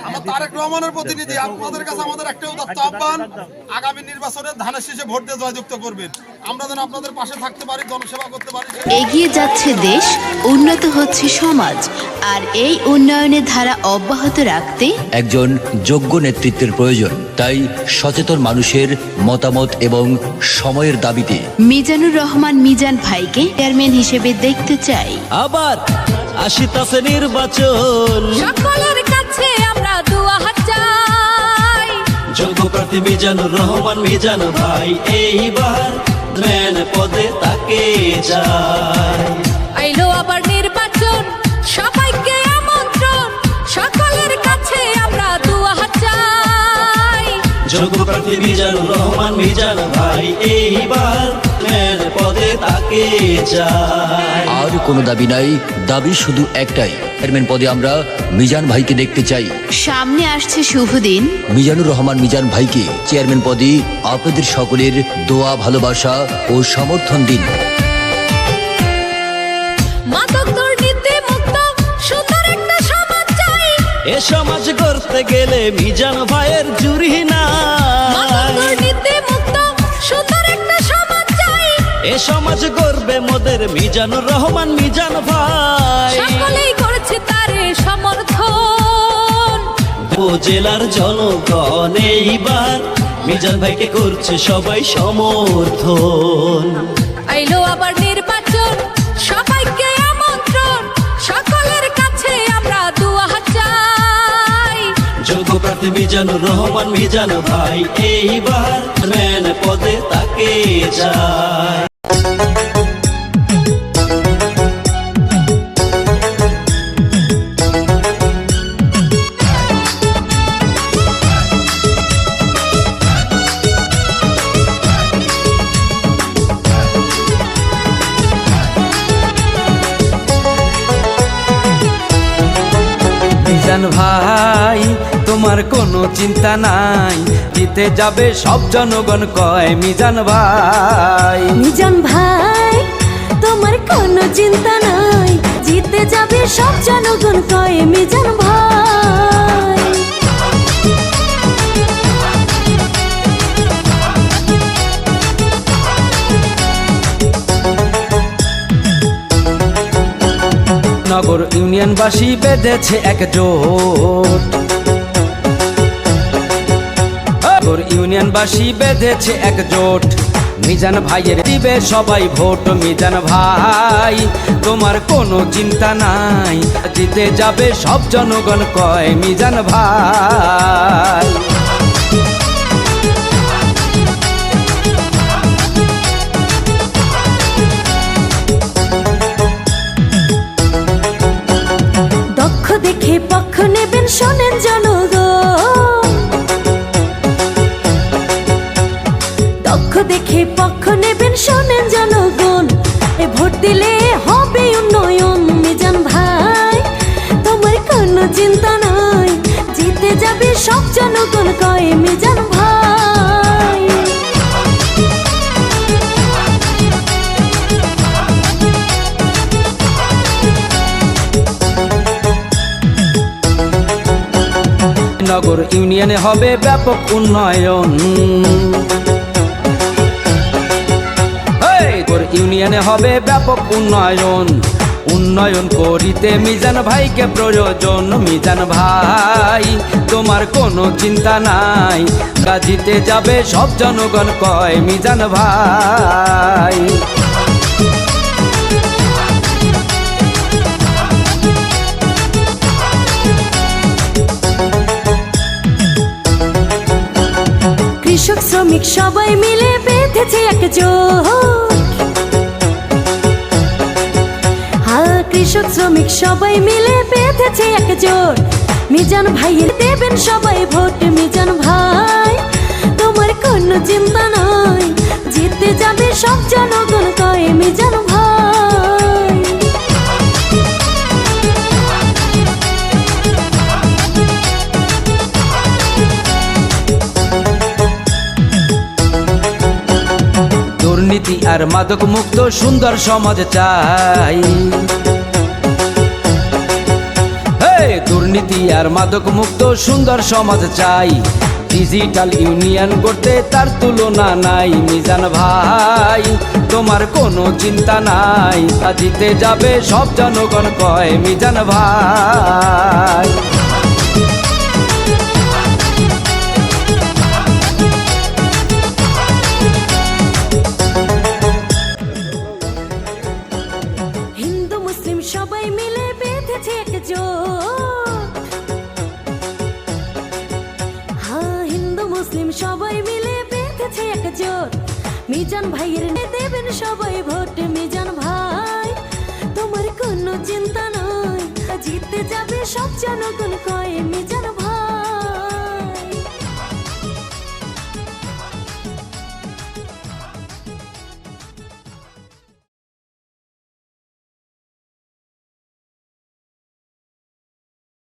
আমরা তারেক রহমানের প্রতিনিধি, আপনাদের কাছে আমাদের একটা উদাত্ত আহ্বান, আগামী নির্বাচনে ধানের শীষে ভোট দিয়ে জয়যুক্ত করবেন। আমরা যেন আপনাদের পাশে থাকতে পারি, জনসেবা করতে পারি। এগিয়ে যাচ্ছে দেশ, উন্নত হচ্ছে সমাজ, আর এই উন্নয়নের ধারা অব্যাহত রাখতে একজন যোগ্য নেতৃত্বের প্রয়োজন। তাই সচেতন মানুষের মতামত এবং সময়ের দাবিতে মিজানুর রহমান মিজান ভাইকে চেয়ারম্যান হিসেবে দেখতে চাই। আবার আসিতাছে নির্বাচন, সকলের কাছে আমরা দোয়া হাত চাই। যোগ্য প্রার্থী মিজানুর রহমান মিজান ভাই এইবার ম্যান পদে তাকে চাই। আইলো আবার নির্বাচন, সবাইকে আমন্ত্রণ, সকলের কাছে আমরা দোয়া হাত চাই। যোগ্য প্রার্থী মিজানুর রহমান মিজান ভাই এইবার ম্যান পদে তাকে চাই। আর কোনো দাবি নাই, দাবি শুধু একটাই, চেয়ারম্যান পদে আমরা মিজান ভাইকে দেখতে চাই। সামনে আসছে শুভ দিন, মিজানুর রহমান মিজান ভাইকে চেয়ারম্যান পদে আপনাদের সকলের দোয়া, ভালোবাসা ও সমর্থন দিন। মাদক দুর্নীতি মুক্ত সুন্দর একটা সমাজ চাই। এ সমাজ করতে গেলে মিজান ভাইয়ের জুরি না। মাদক দুর্নীতি মুক্ত সুন্দর একটা সমাজ চাই। এ সমাজ গর্বে মোদের মিজানুর রহমান মিজান ভাই। সকলেই করছে তারে সমর্থন। উপজেলার জনগণ এইবার মিজান ভাইকে করছে সবাই সমর্থন। আইলো আবার নির্বাচন, সবাইকে আমন্ত্রণ, সকলের কাছে আমরা দোয়া হাত চাই। যোগ্য প্রার্থী মিজানুর রহমান মিজান ভাই এইবার ম্যান পদে তাকে চাই। মিজান ভাই তোমার কোনো চিন্তা নাই, জিতে যাবে সব জনগণ কয় মিজান ভাই। মিজান ভাই তোমার কোনো চিন্তা নাই, জিতে যাবে সব জনগণ কয় মিজান ভাই। নগর ইউনিয়নবাসী বেঁধেছে একজোট, নগর ইউনিয়নবাসী বেঁধেছে একজোট, মিজান ভাইয়ের দিবে সবাই ভোট। মিজান ভাই তোমার কোনো চিন্তা নাই, জিতে যাবে সব জনগণ কয় মিজান ভাই। দক্ষ দেখে পক্ষ নেবেন শোনেন জনগণ, দক্ষ দেখে পক্ষ নেবেন শোনেন জনগণ। এ ভোট দিলে হবে উন্নয়ন। মিজান ভাই তোমার কোনো চিন্তা নাই, জিতে যাবে সব জনগণ কয় মিজান ভাই। নগর ইউনিয়নে হবে ব্যাপক উন্নয়ন, নগর ইউনিয়নে হবে ব্যাপক উন্নয়ন। উন্নয়ন করিতে মিজান ভাইকে প্রয়োজন। মিজান ভাই তোমার কোনো চিন্তা নাই, গাজিতে যাবে সব জনগণ কয় মিজান ভাই। কৃষক শ্রমিক সবাই মিলে বেঁধেছে একজোট, হ্যাঁ কৃষক শ্রমিক সবাই মিলে বেঁধেছে একজোট। মিজান ভাইয়ের দেবেন সবাই ভোট। মিজান ভাই তোমার কোনো চিন্তা নাই, জিতে যাবে সব জনগণ কয় মিজান ভাই। দুর্নীতি আর মাদক মুক্ত সুন্দর সমাজ চাই। দুর্নীতি দুর্নীতি আর মাদক মুক্ত সুন্দর সমাজ চাই, ডিজিটাল ইউনিয়ন করতে তার তুলনা নাই। মিজান ভাই তোমার কোনো চিন্তা নাই, জিতে যাবে সব জনগণ কয় মিজান ভাই। হিন্দু মুসলিম সবাই মিলে বেঁধেছে একজোট, হ্যাঁ হিন্দু মুসলিম সবাই মিলে বেঁধেছে একজোট। মিজান ভাইয়ের দেবেন সবাই ভোট। মিজান ভাই তোমার কোনো চিন্তা নয়, জিতে যাবে সব জনগণ কয় মিজান ভাই।